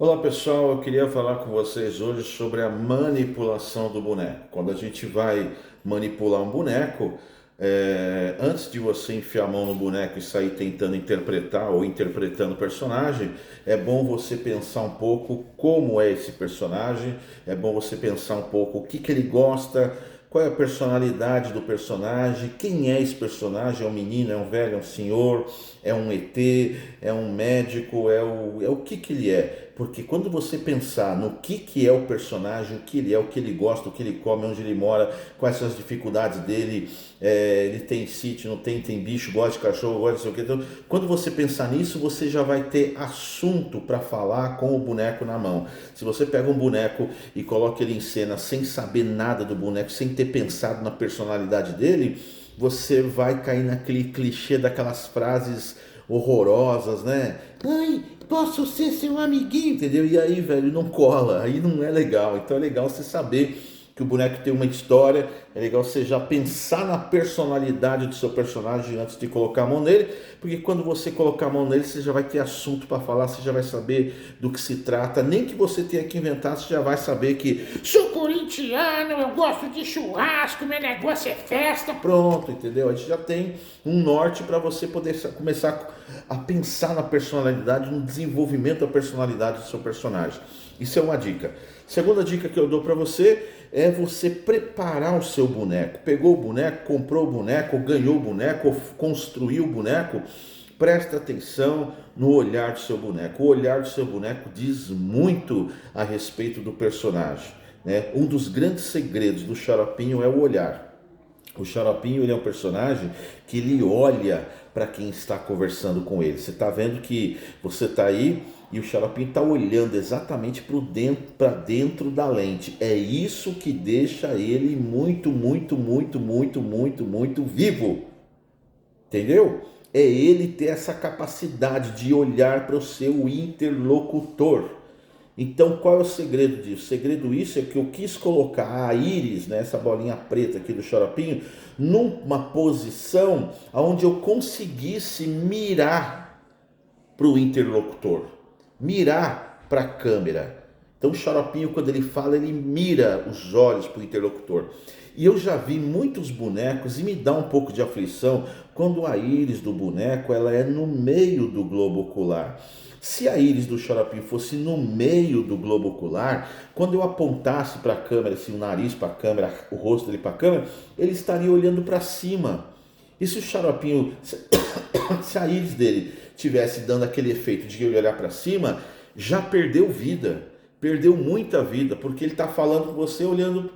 Olá pessoal, eu queria falar com vocês hoje sobre a manipulação do boneco. Quando a gente vai manipular um boneco, antes de você enfiar a mão no boneco e sair tentando interpretar ou interpretando o personagem, é bom você pensar um pouco como é esse personagem, é bom você pensar um pouco o que ele gosta, qual é a personalidade do personagem, quem é esse personagem, é um menino, é um velho, é um senhor, é um ET, é um médico, é o que ele é. Porque quando você pensar no que é o personagem, o que ele é, o que ele gosta, o que ele come, onde ele mora, quais são as dificuldades dele, ele tem sítio, não tem, tem bicho, gosta de cachorro, gosta de sei o que. Então, quando você pensar nisso, você já vai ter assunto para falar com o boneco na mão. Se você pega um boneco e coloca ele em cena sem saber nada do boneco, sem ter pensado na personalidade dele, você vai cair naquele clichê daquelas frases horrorosas, né? Ai, posso ser seu amiguinho, entendeu? E aí, velho, não cola, aí não é legal. Então é legal você saber que o boneco tem uma história, é legal você já pensar na personalidade do seu personagem antes de colocar a mão nele, porque quando você colocar a mão nele, você já vai ter assunto para falar, você já vai saber do que se trata, nem que você tenha que inventar, você já vai saber que sou corintiano, eu gosto de churrasco, meu negócio é festa, pronto, entendeu? A gente já tem um norte para você poder começar a pensar na personalidade, no desenvolvimento da personalidade do seu personagem. Isso é uma dica. Segunda dica que eu dou para você é você preparar o seu boneco. Pegou o boneco, comprou o boneco, ganhou o boneco, construiu o boneco. Presta atenção no olhar do seu boneco. O olhar do seu boneco diz muito a respeito do personagem, né? Um dos grandes segredos do Xaropinho é o olhar. O Xaropinho, ele é um personagem que ele olha para quem está conversando com ele. Você está vendo que você está aí e o Xaropinho está olhando exatamente para dentro da lente. É isso que deixa ele muito, muito, muito, muito, muito, muito vivo. Entendeu? É ele ter essa capacidade de olhar para o seu interlocutor. Então, qual é o segredo disso? O segredo disso é que eu quis colocar a íris, né, essa bolinha preta aqui do xaropinho, numa posição onde eu conseguisse mirar para o interlocutor, mirar para a câmera. Então, o xaropinho, quando ele fala, ele mira os olhos para o interlocutor. E eu já vi muitos bonecos e me dá um pouco de aflição quando a íris do boneco ela é no meio do globo ocular. Se a íris do xaropinho fosse no meio do globo ocular, quando eu apontasse para a câmera, assim, o nariz para a câmera, o rosto dele para a câmera, ele estaria olhando para cima. E se o xaropinho, se a íris dele tivesse dando aquele efeito de ele olhar para cima, já perdeu vida, perdeu muita vida, porque ele está falando com você olhando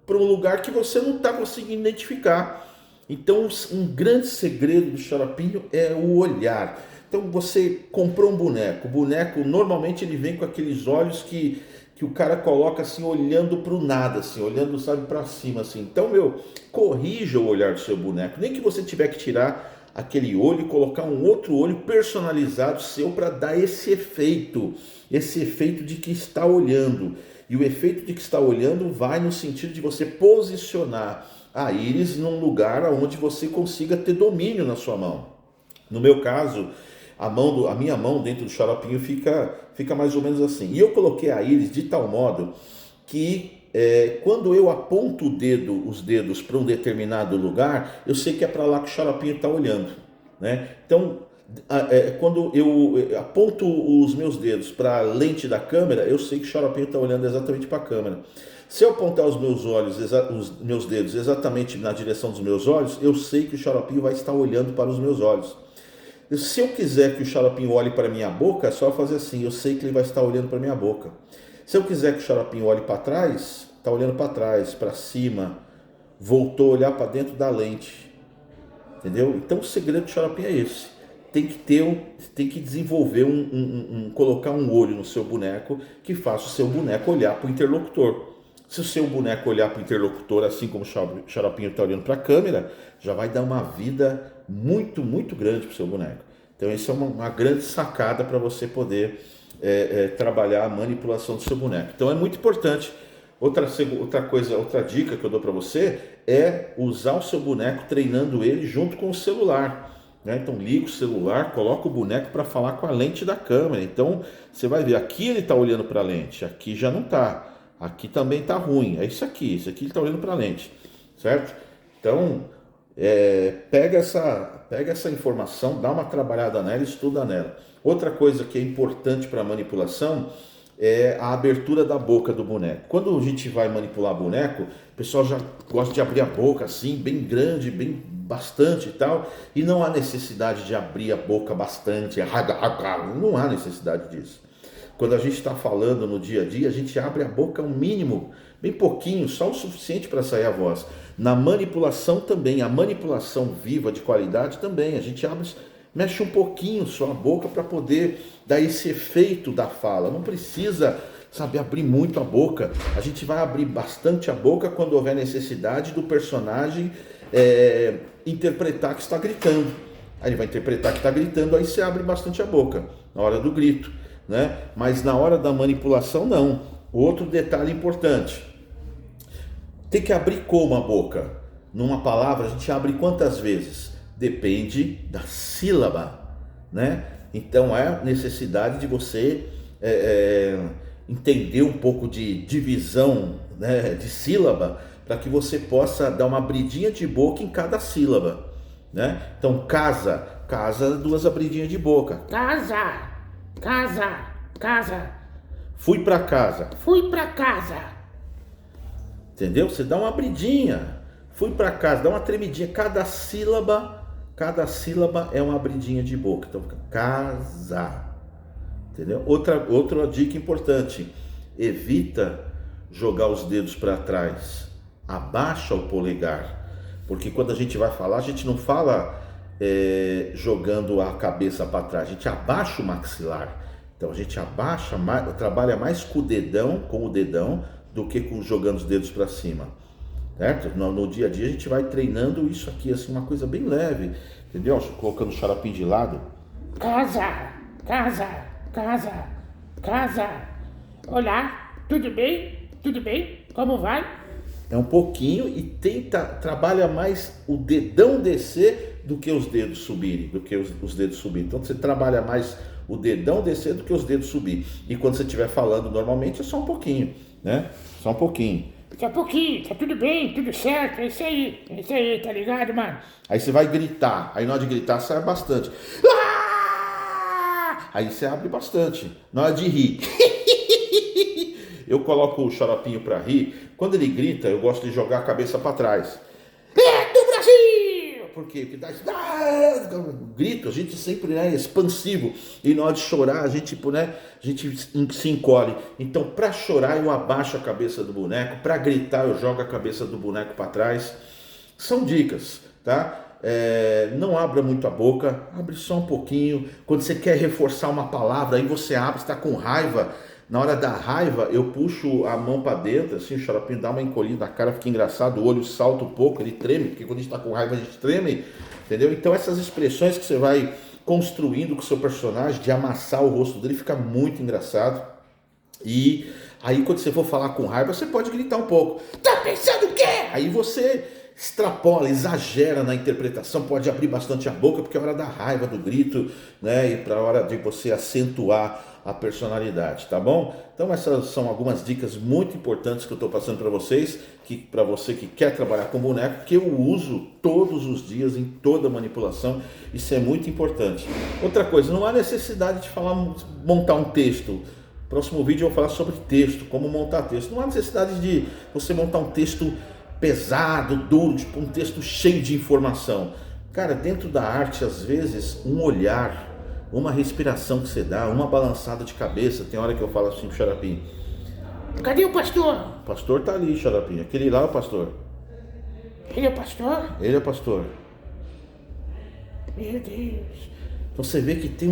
para um lugar que você não está conseguindo identificar. Então, um grande segredo do xaropinho é o olhar. Então, você comprou um boneco. O boneco, normalmente, ele vem com aqueles olhos que o cara coloca assim, olhando para o nada, assim, olhando, sabe, para cima, assim. Então, corrija o olhar do seu boneco. Nem que você tiver que tirar aquele olho e colocar um outro olho personalizado seu para dar esse efeito de que está olhando. E o efeito de que está olhando vai no sentido de você posicionar a íris num lugar onde você consiga ter domínio na sua mão. No meu caso, a minha mão dentro do xaropinho fica mais ou menos assim. E eu coloquei a íris de tal modo que quando eu aponto os dedos para um determinado lugar, eu sei que é para lá que o xaropinho está olhando, né? Então, quando eu aponto os meus dedos para a lente da câmera, eu sei que o xaropinho está olhando exatamente para a câmera. Se eu apontar os meus dedos exatamente na direção dos meus olhos, eu sei que o xaropinho vai estar olhando para os meus olhos. Se eu quiser que o xaropinho olhe para a minha boca, é só fazer assim, eu sei que ele vai estar olhando para a minha boca. Se eu quiser que o xaropinho olhe para trás, está olhando para trás, para cima, voltou a olhar para dentro da lente. Entendeu? Então o segredo do xaropinho é esse. Tem que desenvolver colocar um olho no seu boneco que faça o seu boneco olhar para o interlocutor. Se o seu boneco olhar para o interlocutor, assim como o xaropinho está olhando para a câmera, já vai dar uma vida muito, muito grande para o seu boneco. Então, isso é uma grande sacada para você poder trabalhar a manipulação do seu boneco. Então, é muito importante. Outra dica que eu dou para você é usar o seu boneco treinando ele junto com o celular. né? Então liga o celular, coloca o boneco para falar com a lente da câmera. Então você vai ver, aqui ele está olhando para a lente, aqui já não está, aqui também está ruim, é isso aqui ele está olhando para a lente, certo? Então pega essa informação, dá uma trabalhada nela, estuda nela. Outra coisa que é importante para manipulação é a abertura da boca do boneco. Quando a gente vai manipular boneco, o pessoal já gosta de abrir a boca assim, bem grande, bem bastante e tal, e não há necessidade de abrir a boca bastante, não há necessidade disso. Quando a gente está falando no dia a dia, a gente abre a boca um mínimo, bem pouquinho, só o suficiente para sair a voz. Na manipulação também, a manipulação viva de qualidade também, a gente abre, mexe um pouquinho só a boca para poder dar esse efeito da fala. Não precisa, sabe, abrir muito a boca. A gente vai abrir bastante a boca quando houver necessidade do personagem interpretar que está gritando. Aí ele vai interpretar que está gritando, aí você abre bastante a boca na hora do grito, né? Mas na hora da manipulação não. Outro detalhe importante: tem que abrir como a boca? Numa palavra a gente abre quantas vezes? Depende da sílaba, né? Então é necessidade de você entender um pouco de divisão, né, de sílaba, para que você possa dar uma abridinha de boca em cada sílaba, né? Então casa, duas abridinhas de boca. Casa, casa, casa. Fui para casa. Fui pra casa. Entendeu? Você dá uma abridinha. Fui para casa, dá uma tremidinha. Cada sílaba é uma abridinha de boca. Então fica casa. Entendeu? Outra dica importante: evita jogar os dedos para trás. Abaixa o polegar. Porque quando a gente vai falar, a gente não fala jogando a cabeça para trás. A gente abaixa o maxilar. Então a gente abaixa, trabalha mais com o dedão, do que jogando os dedos para cima. Certo? No dia a dia a gente vai treinando isso aqui, assim, uma coisa bem leve. Entendeu? Colocando o xaropinho de lado. Casa, casa, casa, casa. Olá, tudo bem? Tudo bem? Como vai? É um pouquinho e trabalha mais o dedão descer do que os dedos subirem, os dedos subirem. Então você trabalha mais o dedão descer do que os dedos subir. E quando você estiver falando normalmente é só um pouquinho, né? Só um pouquinho. Só um pouquinho, tá tudo bem, tudo certo, é isso aí, tá ligado, mano? Aí você vai gritar, aí na hora de gritar sai bastante. Aí você abre bastante. Na hora de rir, eu coloco o xaropinho para rir. Quando ele grita, eu gosto de jogar a cabeça para trás. É do Brasil! Por quê? Porque dá grito, a gente sempre é expansivo. E na hora de chorar, a gente se encolhe. Então, para chorar, eu abaixo a cabeça do boneco. Para gritar, eu jogo a cabeça do boneco para trás. São dicas, tá? Não abra muito a boca, abre só um pouquinho. Quando você quer reforçar uma palavra, aí você abre, está com raiva. Na hora da raiva, eu puxo a mão para dentro, assim, o xaropinho dá uma encolhida, a cara fica engraçado, o olho salta um pouco, ele treme, porque quando a gente está com raiva a gente treme, entendeu? Então essas expressões que você vai construindo com o seu personagem, de amassar o rosto dele, fica muito engraçado. E aí quando você for falar com raiva, você pode gritar um pouco. Tá pensando o quê? Aí você extrapola, exagera na interpretação, pode abrir bastante a boca, porque é a hora da raiva, do grito, né? E para a hora de você acentuar a personalidade, tá bom? Então essas são algumas dicas muito importantes que eu estou passando para vocês, para você que quer trabalhar com boneco, que eu uso todos os dias em toda manipulação. Isso é muito importante. Outra coisa, não há necessidade de montar um texto. Próximo vídeo eu vou falar sobre texto, como montar texto. Não há necessidade de você montar um texto pesado, duro, tipo um texto cheio de informação. Cara, dentro da arte, às vezes, um olhar, uma respiração que você dá, uma balançada de cabeça. Tem hora que eu falo assim pro xaropinho: cadê o pastor? O pastor tá ali, xaropinho. Aquele lá é o pastor. Ele é o pastor? Ele é o pastor. Meu Deus. Então você vê que tem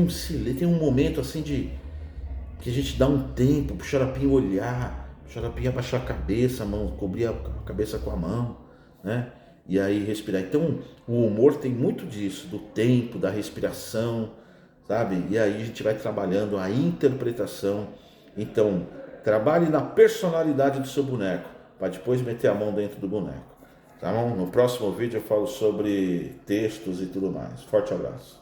um momento assim que a gente dá um tempo pro xaropinho olhar, pro xaropinho abaixar a cabeça, a mão, cobrir a cabeça com a mão, né? E aí respirar. Então o humor tem muito disso, do tempo, da respiração, sabe? E aí a gente vai trabalhando a interpretação. Então, trabalhe na personalidade do seu boneco, para depois meter a mão dentro do boneco. tá bom? No próximo vídeo eu falo sobre textos e tudo mais. Forte abraço.